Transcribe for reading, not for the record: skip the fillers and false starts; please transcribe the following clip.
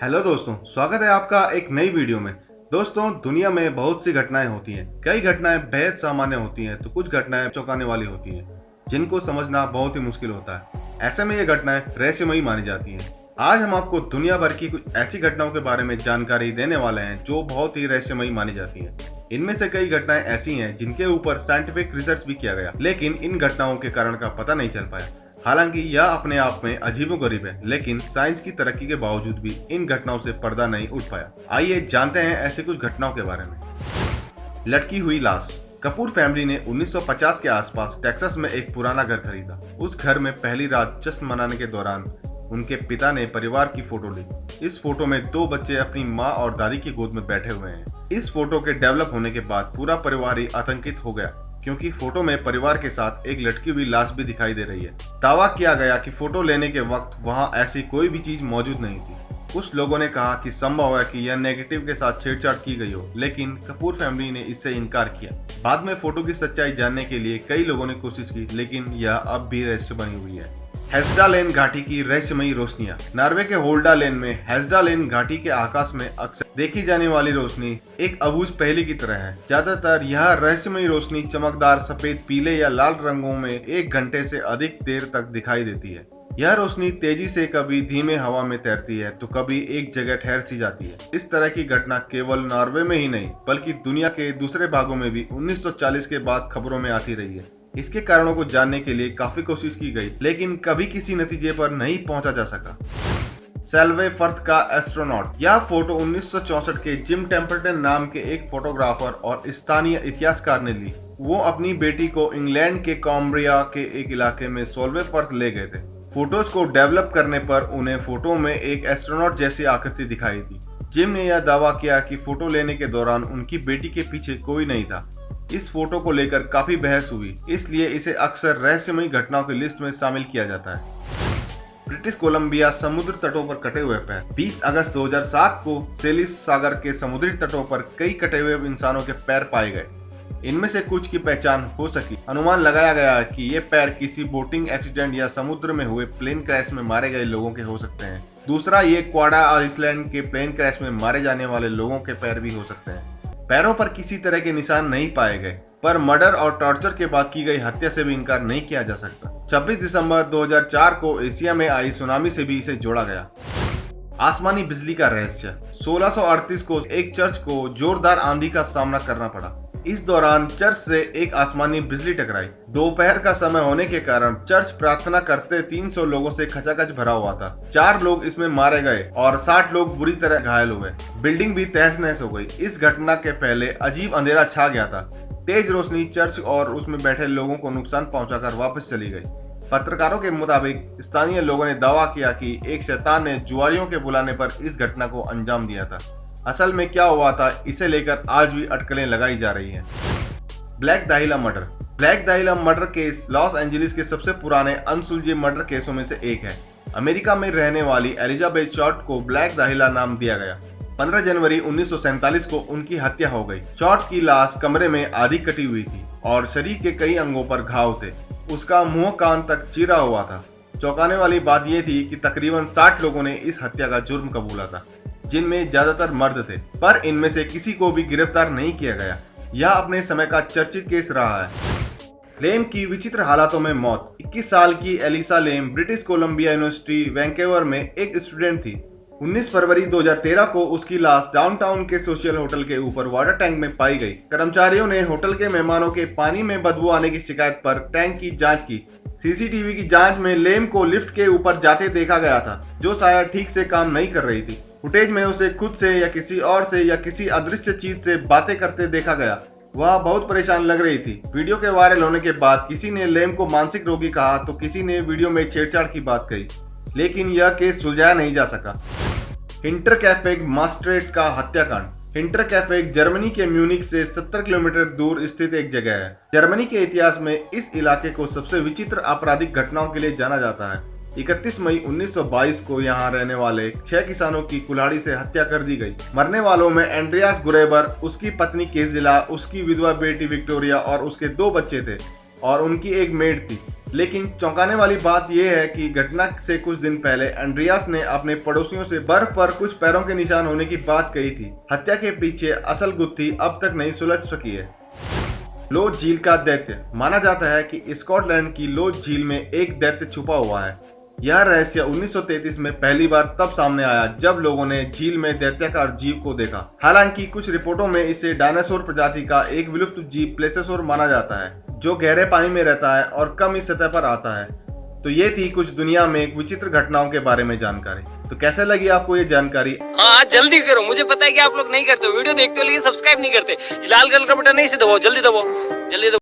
Hello दोस्तों, स्वागत है आपका एक नई वीडियो में। दोस्तों, दुनिया में बहुत सी घटनाएं होती हैं। कई घटनाएं बेहद सामान्य होती हैं तो कुछ घटनाएं चौंकाने वाली होती हैं जिनको समझना बहुत ही मुश्किल होता है। ऐसे में ये घटनाएं रहस्यमयी मानी जाती हैं। आज हम आपको दुनिया भर की कुछ ऐसी घटनाओं के बारे में जानकारी देने वाले हैं जो बहुत ही रहस्यमयी मानी जाती हैं। इनमें से कई घटनाएं ऐसी हैं जिनके ऊपर साइंटिफिक रिसर्च भी किया गया, लेकिन इन घटनाओं के कारण का पता नहीं चल पाया। हालांकि यह अपने आप में अजीबोगरीब है, लेकिन साइंस की तरक्की के बावजूद भी इन घटनाओं से पर्दा नहीं उठ पाया। आइए जानते हैं ऐसी कुछ घटनाओं के बारे में। लटकी हुई लाश। कपूर फैमिली ने 1950 के आसपास टेक्सास में एक पुराना घर खरीदा। उस घर में पहली रात जश्न मनाने के दौरान उनके पिता ने परिवार की फोटो ली। इस फोटो में दो बच्चे अपनी माँ और दादी की गोद में बैठे हुए हैं। इस फोटो के डेवलप होने के बाद पूरा परिवार ही आतंकित हो गया, क्योंकि फोटो में परिवार के साथ एक लटकी हुई लाश भी दिखाई दे रही है। दावा किया गया कि फोटो लेने के वक्त वहां ऐसी कोई भी चीज मौजूद नहीं थी। कुछ लोगों ने कहा कि संभव है कि यह नेगेटिव के साथ छेड़छाड़ की गई हो, लेकिन कपूर फैमिली ने इससे इनकार किया। बाद में फोटो की सच्चाई जानने के लिए कई लोगों ने कोशिश की, लेकिन यह अब भी रहस्य बनी हुई है। हेस्डालेन घाटी की रहस्यमयी रोशनियां। नॉर्वे के होल्डा लेन में हेस्डालेन घाटी के आकाश में अक्सर देखी जाने वाली रोशनी एक अबूझ पहेली की तरह है। ज्यादातर यह रहस्यमयी रोशनी चमकदार सफेद, पीले या लाल रंगों में 1 घंटे से अधिक देर तक दिखाई देती है। यह रोशनी तेजी से कभी धीमे हवा में तैरती है तो कभी एक जगह ठहर सी जाती है। इस तरह की घटना केवल नॉर्वे में ही नहीं बल्कि दुनिया के दूसरे भागों में भी 1940 के बाद खबरों में आती रही है। इसके कारणों को जानने के लिए काफी कोशिश की गई, लेकिन कभी किसी नतीजे पर नहीं पहुंचा जा सका। सेल्वे फर्थ का एस्ट्रोनॉट। यह फोटो 1964 के जिम टेम्पल्टन नाम के एक फोटोग्राफर और स्थानीय इतिहासकार ने ली। वो अपनी बेटी को इंग्लैंड के कॉम्ब्रिया के एक इलाके में सोल्वे फर्थ ले गए थे। फोटोज को डेवलप करने पर उन्हें फोटो में एक एस्ट्रोनॉट जैसी आकृति दिखाई दी। जिम ने यह दावा किया कि फोटो लेने के दौरान उनकी बेटी के पीछे कोई नहीं था। इस फोटो को लेकर काफी बहस हुई, इसलिए इसे अक्सर रहस्यमयी घटनाओं की लिस्ट में शामिल किया जाता है। ब्रिटिश कोलंबिया समुद्र तटों पर कटे हुए पैर। 20 अगस्त 2007 को सेलिस सागर के समुद्री तटों पर कई कटे हुए इंसानों के पैर पाए गए। इनमें से कुछ की पहचान हो सकी। अनुमान लगाया गया है कि ये पैर किसी बोटिंग एक्सीडेंट या समुद्र में हुए प्लेन क्रैश में मारे गए लोगों के हो सकते हैं। दूसरा, ये क्वाडा आइसलैंड के प्लेन क्रैश में मारे जाने वाले लोगों के पैर भी हो सकते हैं। पैरों पर किसी तरह के निशान नहीं पाए गए, पर मर्डर और टॉर्चर के बाद की गई हत्या से भी इनकार नहीं किया जा सकता। 26 दिसंबर 2004 को एशिया में आई सुनामी से भी इसे जोड़ा गया। आसमानी बिजली का रहस्य। 1638 को एक चर्च को जोरदार आंधी का सामना करना पड़ा। इस दौरान चर्च से एक आसमानी बिजली टकराई। दोपहर का समय होने के कारण चर्च प्रार्थना करते 300 लोगों से खचाखच भरा हुआ था। 4 लोग इसमें मारे गए और 60 लोग बुरी तरह घायल हुए। बिल्डिंग भी तहस नहस हो गई। इस घटना के पहले अजीब अंधेरा छा गया था। तेज रोशनी चर्च और उसमें बैठे लोगों को नुकसान पहुंचाकर वापस चली गई। पत्रकारों के मुताबिक स्थानीय लोगों ने दावा किया कि एक शैतान ने जुआरियों के बुलाने पर इस घटना को अंजाम दिया था। असल में क्या हुआ था, इसे लेकर आज भी अटकलें लगाई जा रही हैं। Black Dahlia murder. Black Dahlia murder case Los Angeles के सबसे पुराने अनसुलझे मर्डर केसों में से एक है। अमेरिका में रहने वाली एलिजाबेथ शॉर्ट को ब्लैक दाहिला नाम दिया गया। 15 जनवरी 1947 को उनकी हत्या हो गई। शॉर्ट की लाश कमरे में आधी कटी हुई थी और शरीर के कई अंगों पर घाव थे। उसका मुंह कान तक चीरा हुआ था। चौंकाने वाली बात यह थी कि तकरीबन 60 लोगों ने इस हत्या का जुर्म कबूला था, जिनमें ज्यादातर मर्द थे, पर इनमें से किसी को भी गिरफ्तार नहीं किया गया। यह अपने समय का चर्चित केस रहा है। लेम की विचित्र हालातों में मौत। 21 साल की एलिसा लेम ब्रिटिश कोलंबिया यूनिवर्सिटी वैंकूवर में एक स्टूडेंट थी। 19 फरवरी 2013 को उसकी लाश डाउनटाउन के सोशल होटल के ऊपर वाटर टैंक में पाई गई। कर्मचारियों ने होटल के मेहमानों के पानी में बदबू आने की शिकायत पर टैंक की जांच की। सीसीटीवी की जांच में लेम को लिफ्ट के ऊपर जाते देखा गया था, जो शायद ठीक से काम नहीं कर रही थी। फुटेज में उसे खुद से या किसी और से या किसी अदृश्य चीज से बातें करते देखा गया। वह बहुत परेशान लग रही थी। वीडियो के वायरल होने के बाद किसी ने लेम को मानसिक रोगी कहा तो किसी ने वीडियो में छेड़छाड़ की बात कही, लेकिन यह केस सुलझाया नहीं जा सका। हिंटरकैफेग मास्ट्रेट का हत्याकांड। हिंटरकैफेग जर्मनी के म्यूनिख से 70 किलोमीटर दूर स्थित एक जगह है। जर्मनी के इतिहास में इस इलाके को सबसे विचित्र आपराधिक घटनाओं के लिए जाना जाता है। 31 मई 1922 को यहाँ रहने वाले 6 किसानों की कुल्हाड़ी से हत्या कर दी गई। मरने वालों में एंड्रियास गुरेबर, उसकी पत्नी केजिला, उसकी विधवा बेटी विक्टोरिया और उसके 2 बच्चे थे। और उनकी एक मेड थी। लेकिन चौंकाने वाली बात यह है कि घटना से कुछ दिन पहले एंड्रियास ने अपने पड़ोसियों से बर्फ पर कुछ पैरों के निशान होने की बात कही थी। हत्या के पीछे असल गुत्थी अब तक नहीं सुलझ सकी है। लोच झील का दैत्य। माना जाता है कि स्कॉटलैंड की लोच झील में एक दैत्य छुपा हुआ है। यह रहस्य 1933 में पहली बार तब सामने आया जब लोगों ने झील में दैत्याकार जीव को देखा। हालांकि कुछ रिपोर्टों में इसे डायनासोर प्रजाति का एक विलुप्त जीव प्लेसियोसोर माना जाता है, जो गहरे पानी में रहता है और कम ही सतह पर आता है। तो ये थी कुछ दुनिया में विचित्र घटनाओं के बारे में जानकारी। तो कैसे लगी आपको ये जानकारी? हाँ जल्दी करो, मुझे पता है कि आप लोग नहीं करते, वीडियो देखते हो लेकिन सब्सक्राइब नहीं करते। लाल कलर का बटन नहीं से दबाओ, जल्दी दबाओ, जल्दी दबाओ।